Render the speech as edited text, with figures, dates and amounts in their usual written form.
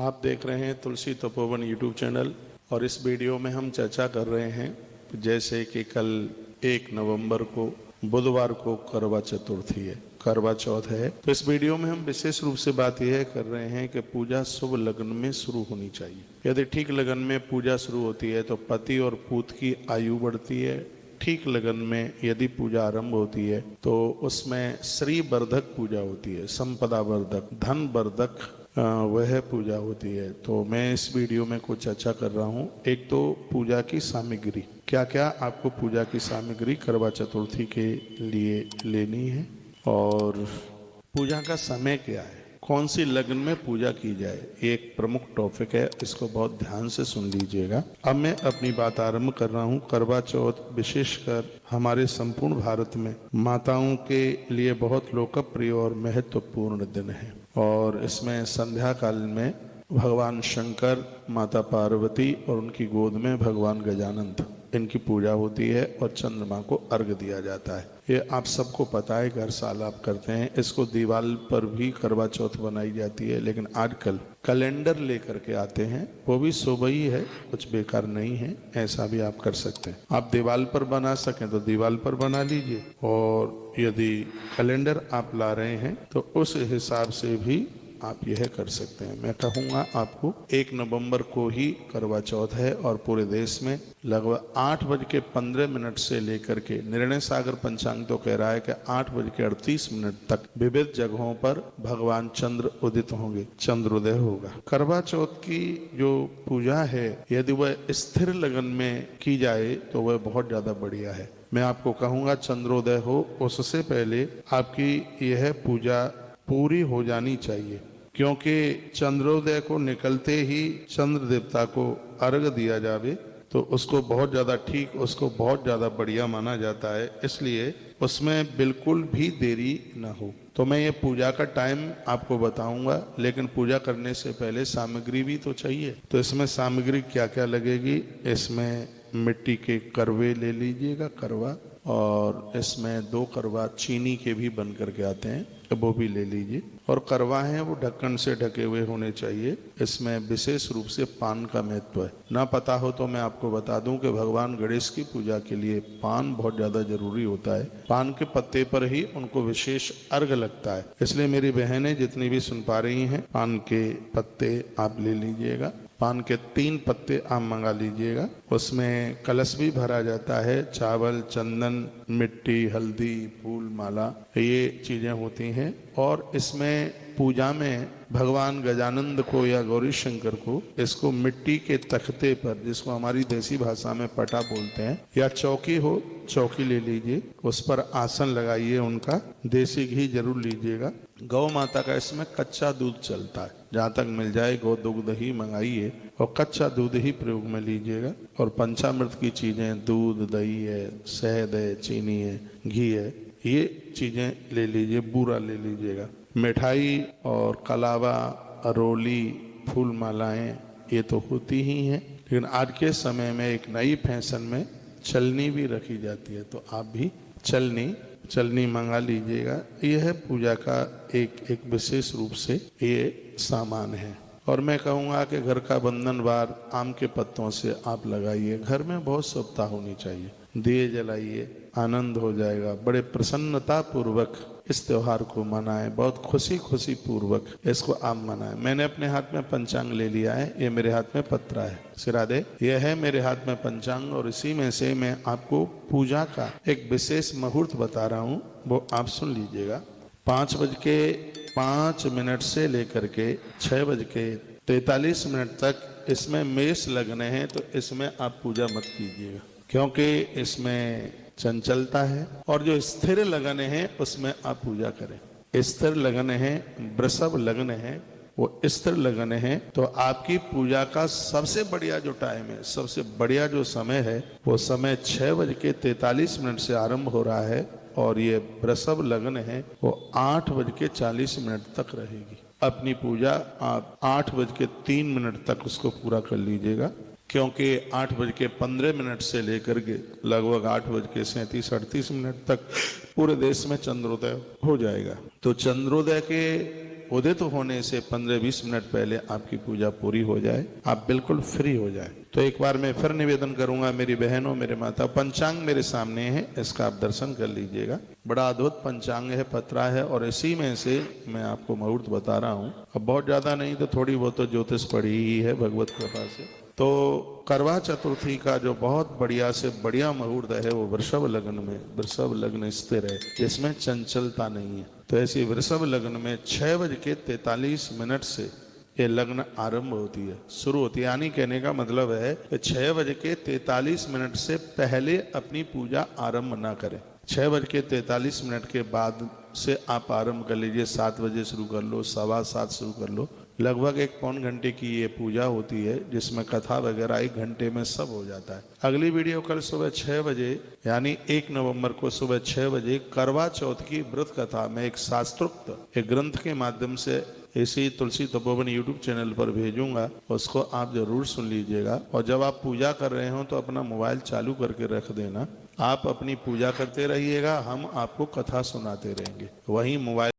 आप देख रहे हैं तुलसी तपोवन यूट्यूब चैनल और इस वीडियो में हम चर्चा कर रहे हैं जैसे कि कल 1 नवंबर को बुधवार को करवा चतुर्थी है, करवा चौथ है। तो इस वीडियो में हम विशेष रूप से बात यह कर रहे हैं कि पूजा शुभ लग्न में शुरू होनी चाहिए। यदि ठीक लगन में पूजा शुरू होती है तो पति और पूत की आयु बढ़ती है। ठीक लगन में यदि पूजा आरंभ होती है तो उसमें श्री वर्धक पूजा होती है, संपदा वर्धक, धन वर्धक वह पूजा होती है। तो मैं इस वीडियो में कुछ चर्चा कर रहा हूँ। एक तो पूजा की सामग्री, क्या क्या आपको पूजा की सामग्री करवा चतुर्थी के लिए लेनी है और पूजा का समय क्या है, कौन सी लग्न में पूजा की जाए, एक प्रमुख टॉपिक है। इसको बहुत ध्यान से सुन लीजिएगा। अब मैं अपनी बात आरंभ कर रहा हूँ। करवा चौथ विशेषकर हमारे संपूर्ण भारत में माताओं के लिए बहुत लोकप्रिय और महत्वपूर्ण दिन है और इसमें संध्या काल में भगवान शंकर, माता पार्वती और उनकी गोद में भगवान गजानंद, इनकी पूजा होती है और चंद्रमा को अर्घ दिया जाता है। ये आप सबको पता है, हर साल आप करते हैं। इसको दीवाल पर भी करवा चौथ बनाई जाती है, लेकिन आजकल कैलेंडर लेकर के आते हैं, वो भी शुभ ही है, कुछ बेकार नहीं है। ऐसा भी आप कर सकते हैं। आप दीवाल पर बना सकें तो दीवाल पर बना लीजिए और यदि कैलेंडर आप ला रहे हैं तो उस हिसाब से भी आप यह कर सकते हैं। मैं कहूँगा आपको 1 नवंबर को ही करवा चौथ है और पूरे देश में लगभग 8:15 से लेकर के निर्णय सागर पंचांग तो कह रहा है कि 8:38 तक विविध जगहों पर भगवान चंद्र उदित होंगे, चंद्रोदय होगा। करवा चौथ की जो पूजा है यदि वह स्थिर लगन में की जाए तो वह बहुत ज्यादा बढ़िया है। मैं आपको कहूँगा चंद्रोदय हो उससे पहले आपकी यह पूजा पूरी हो जानी चाहिए, क्योंकि चंद्रोदय को निकलते ही चंद्र देवता को अर्घ दिया जावे तो उसको बहुत ज़्यादा ठीक, उसको बहुत ज़्यादा बढ़िया माना जाता है। इसलिए उसमें बिल्कुल भी देरी ना हो। तो मैं ये पूजा का टाइम आपको बताऊंगा, लेकिन पूजा करने से पहले सामग्री भी तो चाहिए। तो इसमें सामग्री क्या क्या लगेगी, इसमें मिट्टी के करवे ले लीजिएगा, करवा, और इसमें 2 करवा चीनी के भी बन करके आते हैं, वो भी ले लीजिए। और करवा है वो ढक्कन से ढके हुए होने चाहिए। इसमें विशेष रूप से पान का महत्व है। ना पता हो तो मैं आपको बता दूं कि भगवान गणेश की पूजा के लिए पान बहुत ज्यादा जरूरी होता है। पान के पत्ते पर ही उनको विशेष अर्घ लगता है। इसलिए मेरी बहनें जितनी भी सुन पा रही हैं, पान के पत्ते आप ले लीजिएगा। पान के 3 पत्ते आप मंगा लीजिएगा। उसमें कलश भी भरा जाता है, चावल, चंदन, मिट्टी, हल्दी, फूल, माला, ये चीजें होती हैं। और इसमें पूजा में भगवान गजानंद को या गौरी शंकर को इसको मिट्टी के तख्ते पर, जिसको हमारी देसी भाषा में पटा बोलते हैं, या चौकी हो, चौकी ले लीजिए, उस पर आसन लगाइए। उनका देसी घी जरूर लीजिएगा। गौ माता का इसमें कच्चा दूध चलता है, जहाँ तक मिल जाए गौ दुग्ध ही मंगाइए और कच्चा दूध ही प्रयोग में लीजिएगा। और पंचामृत की चीजें, दूध, दही है, शहद है, चीनी है, घी है, ये चीजें ले लीजिए। बूरा ले लीजिएगा। मिठाई और कलावा, अरोली, फूल मालाएं ये तो होती ही हैं, लेकिन आज के समय में एक नई फैशन में चलनी भी रखी जाती है, तो आप भी चलनी मंगा लीजिएगा। यह पूजा का एक विशेष रूप से ये सामान है। और मैं कहूँगा कि घर का बंधन वार आम के पत्तों से आप लगाइए। घर में बहुत शुभता होनी चाहिए। दिए जलाइए, आनंद हो जाएगा। बड़े प्रसन्नता पूर्वक इस त्योहार को मनाएं, बहुत खुशी पूर्वक इसको आप मनाएं। मैंने अपने हाथ में पंचांग ले लिया है, ये मेरे हाथ में पत्रा है, सिरादे, ये है मेरे हाथ में पंचांग, और इसी में से मैं आपको पूजा का एक विशेष मुहूर्त बता रहा हूँ, वो आप सुन लीजिएगा। 5:05 से लेकर के 6:43 तक इसमें मेष लगने हैं, तो इसमें आप पूजा मत कीजिएगा, क्योंकि इसमें चंचलता है। और जो स्थिर लगन है उसमें आप पूजा करें। स्थिर लगन है, वृषभ लगन है, वो स्थिर लगन है, तो आपकी पूजा का सबसे बढ़िया जो टाइम है, सबसे बढ़िया जो समय है, वो समय 6:43 से आरंभ हो रहा है। और ये वृषभ लगन है, वो 8:40 तक रहेगी। अपनी पूजा आप 8:03 तक उसको पूरा कर लीजिएगा, क्योंकि 8:15 से लेकर के लगभग 8:37-38 तक पूरे देश में चंद्रोदय हो जाएगा। तो चंद्रोदय के उदित होने से 15-20 मिनट पहले आपकी पूजा पूरी हो जाए, आप बिल्कुल फ्री हो जाए। तो एक बार मैं फिर निवेदन करूंगा, मेरी बहनों, मेरे माता, पंचांग मेरे सामने है, इसका आप दर्शन कर लीजिएगा। बड़ा अद्भुत पंचांग है, पत्रा है, और इसी में से मैं आपको मुहूर्त बता रहा हूँ। अब बहुत ज्यादा नहीं तो थोड़ी बहुत तो ज्योतिष पड़ी ही है भगवत कृपा से। तो करवा चतुर्थी का जो बहुत बढ़िया से बढ़िया मुहूर्त है वो वृषभ लग्न में, वृषभ लग्न स्थिर है जिसमें चंचलता नहीं है। तो ऐसी वृषभ लग्न में 6:43 से ये लग्न आरंभ होती है, शुरू होती है। यानी कहने का मतलब है कि 6:43 से पहले अपनी पूजा आरंभ ना करें। 6:43 के बाद से आप आरंभ कर लीजिए। 7 बजे शुरू कर लो, 7:15 शुरू कर लो। लगभग 1 पौन घंटे की ये पूजा होती है जिसमें कथा वगैरह 1 घंटे में सब हो जाता है। अगली वीडियो कल सुबह 6 बजे यानी 1 नवंबर को सुबह 6 बजे करवा चौथ की व्रत कथा में एक शास्त्रोक्त एक ग्रंथ के माध्यम से इसी तुलसी तपोवन यूट्यूब चैनल पर भेजूंगा, उसको आप जरूर सुन लीजिएगा। और जब आप पूजा कर रहे हो तो अपना मोबाइल चालू करके रख देना। आप अपनी पूजा करते रहिएगा, हम आपको कथा सुनाते रहेंगे। वहीं मोबाइल